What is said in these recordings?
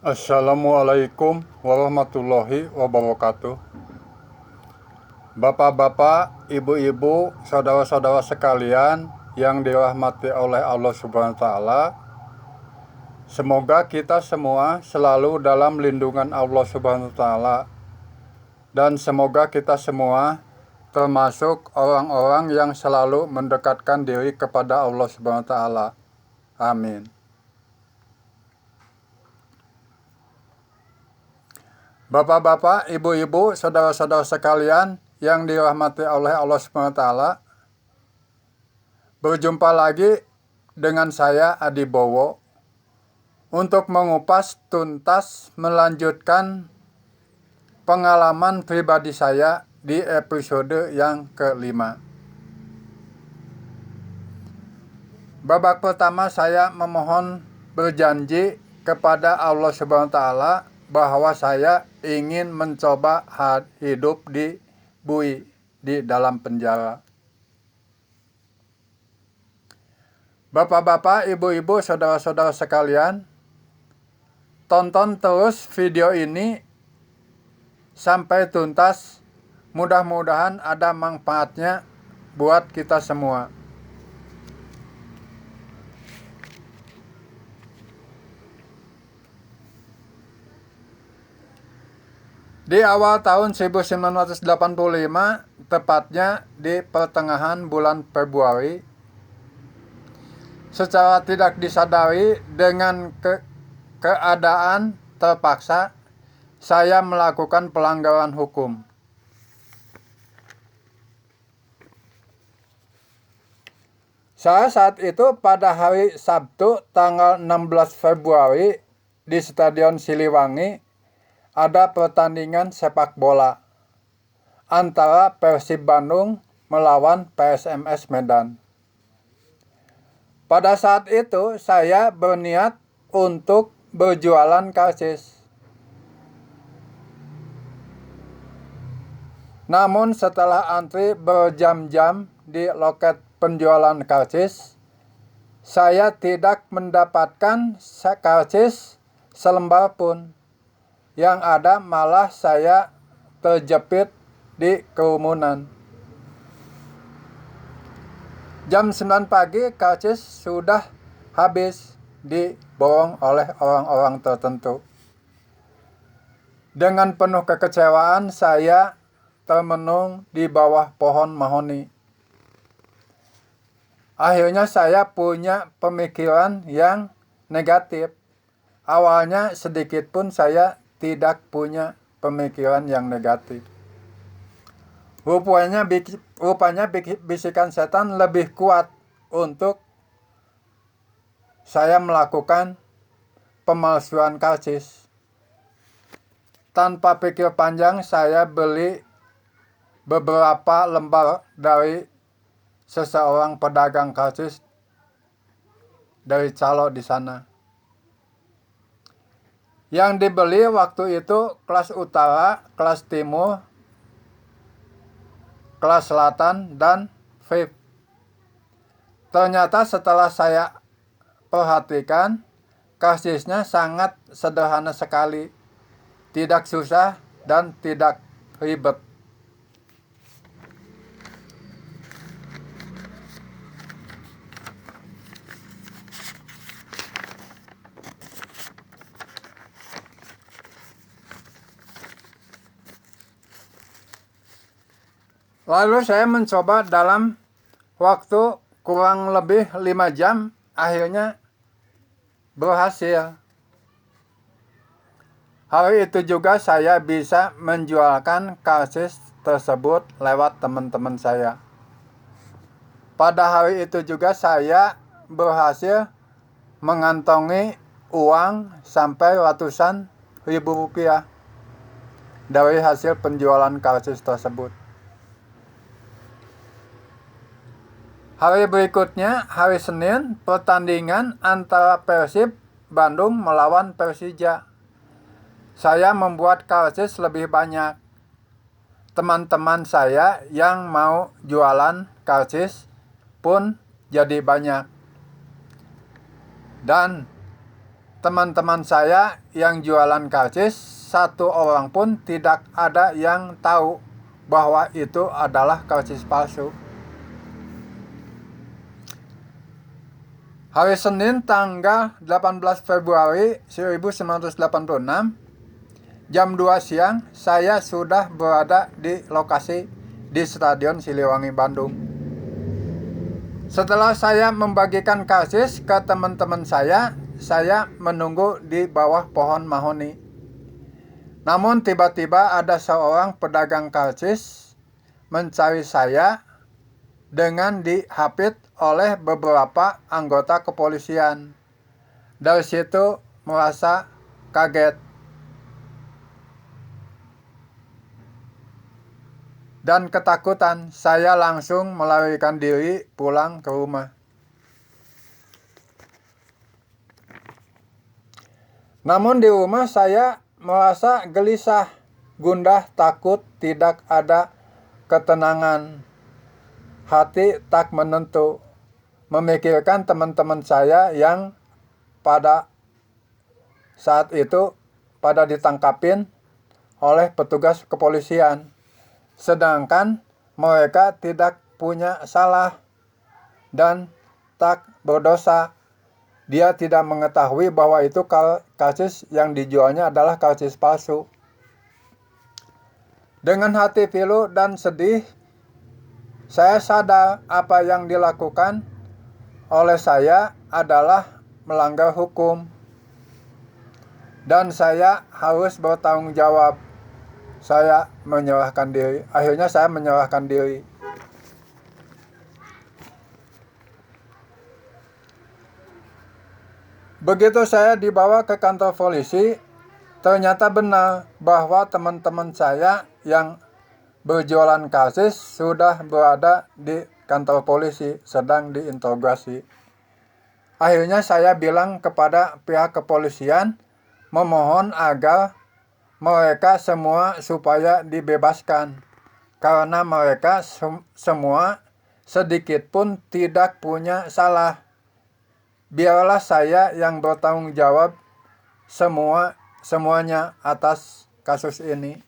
Assalamualaikum warahmatullahi wabarakatuh. Bapak-bapak, ibu-ibu, saudara-saudara sekalian yang dirahmati oleh Allah Subhanahu wa taala. Semoga kita semua selalu dalam lindungan Allah Subhanahu wa taala. Dan semoga kita semua termasuk orang-orang yang selalu mendekatkan diri kepada Allah Subhanahu wa taala. Amin. Bapak-bapak, ibu-ibu, saudara-saudara sekalian yang dirahmati oleh Allah Subhanahu wa taala. Berjumpa lagi dengan saya Adi Bowo untuk mengupas tuntas melanjutkan pengalaman pribadi saya di episode yang kelima. Babak pertama saya memohon berjanji kepada Allah Subhanahu wa taala bahwa saya ingin mencoba hidup di bui, di dalam penjara. Bapak-bapak, ibu-ibu, saudara-saudara sekalian, tonton terus video ini sampai tuntas. Mudah-mudahan ada manfaatnya buat kita semua. Di awal tahun 1985, tepatnya di pertengahan bulan Februari, secara tidak disadari dengan keadaan terpaksa, saya melakukan pelanggaran hukum. Saya saat itu pada hari Sabtu tanggal 16 Februari di Stadion Siliwangi ada pertandingan sepak bola antara Persib Bandung melawan PSMS Medan. Pada saat itu saya berniat untuk berjualan karcis. Namun setelah antri berjam-jam di loket penjualan karcis, saya tidak mendapatkan karcis selembar pun. Yang ada malah saya terjepit di kerumunan. Jam 9 pagi karcis sudah habis diborong oleh orang-orang tertentu. Dengan penuh kekecewaan saya termenung di bawah pohon mahoni. Akhirnya saya punya pemikiran yang negatif. Awalnya sedikit pun saya tidak punya pemikiran yang negatif. Rupanya bisikan setan lebih kuat untuk saya melakukan pemalsuan karcis. Tanpa pikir panjang saya beli beberapa lembar dari seseorang pedagang karcis dari calo di sana. Yang dibeli waktu itu kelas utara, kelas timur, kelas selatan, dan VIP. Ternyata setelah saya perhatikan, karcisnya sangat sederhana sekali. Tidak susah dan tidak ribet. Lalu saya mencoba dalam waktu kurang lebih 5 jam, akhirnya berhasil. Hari itu juga saya bisa menjualkan karcis tersebut lewat teman-teman saya. Pada hari itu juga saya berhasil mengantongi uang sampai ratusan ribu rupiah dari hasil penjualan karcis tersebut. Hari berikutnya, hari Senin, pertandingan antara Persib Bandung melawan Persija. Saya membuat karcis lebih banyak. Teman-teman saya yang mau jualan karcis pun jadi banyak. Dan teman-teman saya yang jualan karcis, satu orang pun tidak ada yang tahu bahwa itu adalah karcis palsu. Hari Senin tanggal 18 Februari 1986, jam 2 siang, saya sudah berada di lokasi di Stadion Siliwangi, Bandung. Setelah saya membagikan karcis ke teman-teman saya menunggu di bawah pohon mahoni. Namun tiba-tiba ada seorang pedagang karcis mencari saya dengan dihapit oleh beberapa anggota kepolisian. Dari situ merasa kaget dan ketakutan, saya langsung melarikan diri pulang ke rumah. Namun di rumah saya merasa gelisah, gundah, takut, tidak ada ketenangan. Hati tak menentu, memikirkan teman-teman saya yang pada saat itu pada ditangkapin oleh petugas kepolisian. Sedangkan mereka tidak punya salah dan tak berdosa. Dia tidak mengetahui bahwa itu karcis yang dijualnya adalah karcis palsu. Dengan hati pilu dan sedih, saya sadar apa yang dilakukan oleh saya adalah melanggar hukum. Dan saya harus bertanggung jawab. Saya menyerahkan diri. Akhirnya saya menyerahkan diri. Begitu saya dibawa ke kantor polisi, ternyata benar bahwa teman-teman saya yang berjualan karcis sudah berada di kantor polisi sedang diinterogasi. Akhirnya saya bilang kepada pihak kepolisian memohon agar mereka semua supaya dibebaskan karena mereka semua sedikit pun tidak punya salah. Biarlah saya yang bertanggung jawab semuanya atas kasus ini.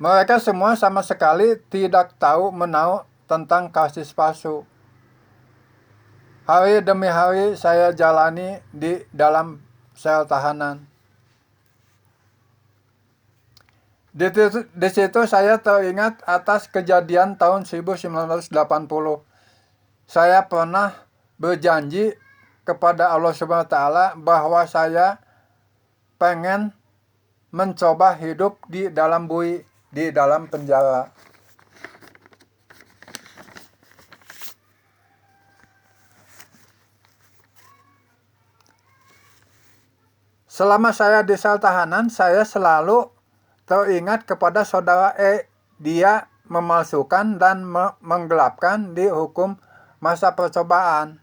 Mereka semua sama sekali tidak tahu menahu tentang karcis palsu. Hari demi hari saya jalani di dalam sel tahanan. Di situ saya teringat atas kejadian tahun 1980. Saya pernah berjanji kepada Allah Subhanahu wa Ta'ala bahwa saya pengen mencoba hidup di dalam bui, di dalam penjara. Selama saya di sel tahanan, saya selalu teringat kepada saudara E. Dia memalsukan dan menggelapkan di hukum masa percobaan.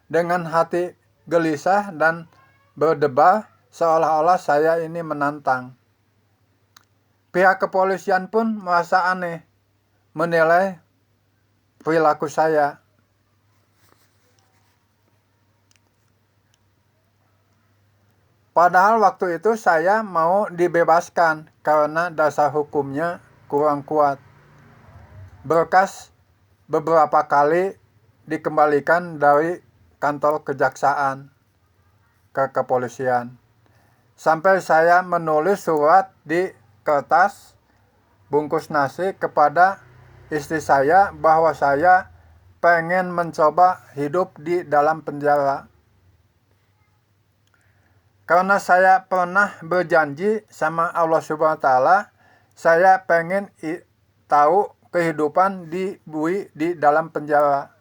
Dengan hati gelisah dan berdebar, seolah-olah saya ini menantang. Pihak kepolisian pun merasa aneh, menilai perilaku saya. Padahal waktu itu saya mau dibebaskan karena dasar hukumnya kurang kuat. Berkas beberapa kali dikembalikan dari kantor kejaksaan ke kepolisian. Sampai saya menulis surat di kertas bungkus nasi kepada istri saya bahwa saya pengen mencoba hidup di dalam penjara. Karena saya pernah berjanji sama Allah Subhanahu wa Ta'ala, saya pengen tahu kehidupan di bui di dalam penjara.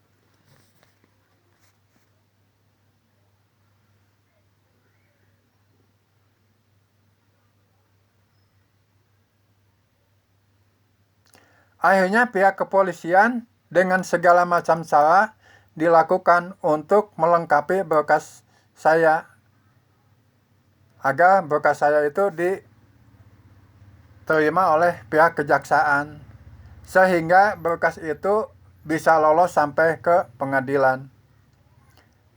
Akhirnya pihak kepolisian dengan segala macam cara dilakukan untuk melengkapi berkas saya, agar berkas saya itu diterima oleh pihak kejaksaan, sehingga berkas itu bisa lolos sampai ke pengadilan.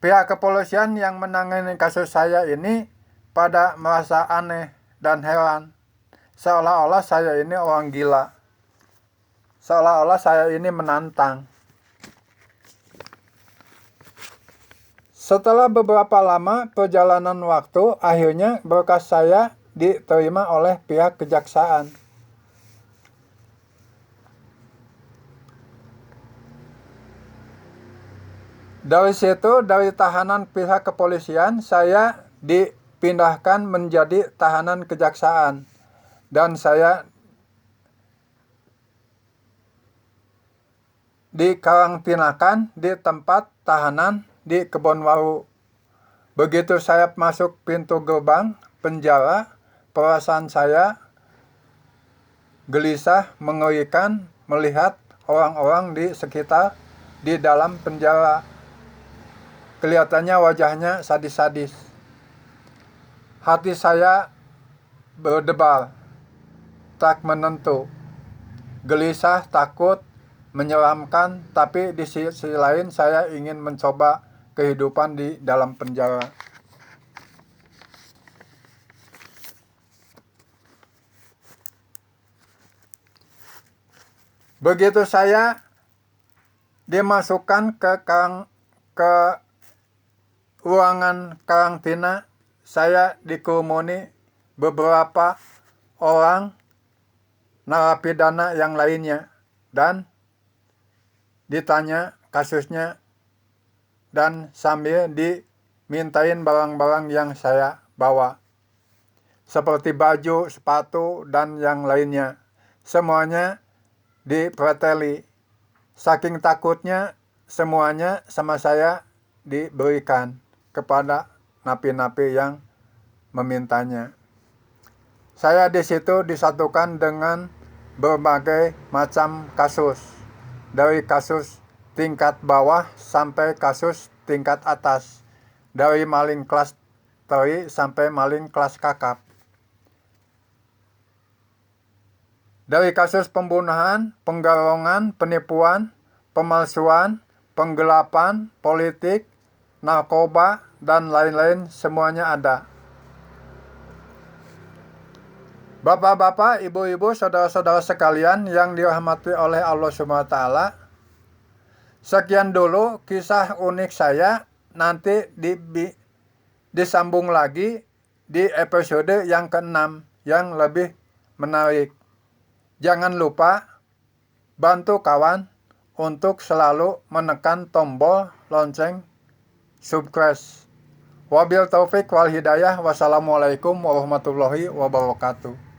Pihak kepolisian yang menangani kasus saya ini pada merasa aneh dan heran, seolah-olah saya ini orang gila, seolah-olah saya ini menantang. Setelah beberapa lama perjalanan waktu, akhirnya berkas saya diterima oleh pihak kejaksaan. Dari situ, dari tahanan pihak kepolisian, saya dipindahkan menjadi tahanan kejaksaan. Dan saya dikarantinakan di tempat tahanan di Kebonwaru. Begitu saya masuk pintu gerbang penjara, perasaan saya gelisah, mengerikan melihat orang-orang di sekitar di dalam penjara. Kelihatannya wajahnya sadis-sadis. Hati saya berdebar, tak menentu, gelisah, takut, menyeramkan, tapi di sisi lain saya ingin mencoba kehidupan di dalam penjara. Begitu saya dimasukkan ke ruangan karantina, saya dikerumuni beberapa orang narapidana yang lainnya dan ditanya kasusnya dan sambil dimintain barang-barang yang saya bawa, seperti baju, sepatu, dan yang lainnya. Semuanya dipreteli. Saking takutnya, semuanya sama saya diberikan kepada napi-napi yang memintanya. Saya di situ disatukan dengan berbagai macam kasus, dari kasus tingkat bawah sampai kasus tingkat atas, dari maling kelas teri sampai maling kelas kakap. Dari kasus pembunuhan, penggarongan, penipuan, pemalsuan, penggelapan, politik, narkoba, dan lain-lain, semuanya ada. Bapak-bapak, ibu-ibu, saudara-saudara sekalian yang dirahmati oleh Allah SWT, sekian dulu kisah unik saya. Nanti disambung lagi di episode yang ke-6 yang lebih menarik. Jangan lupa bantu kawan untuk selalu menekan tombol lonceng subscribe. Wabil taufik wal hidayah. Wassalamualaikum warahmatullahi wabarakatuh.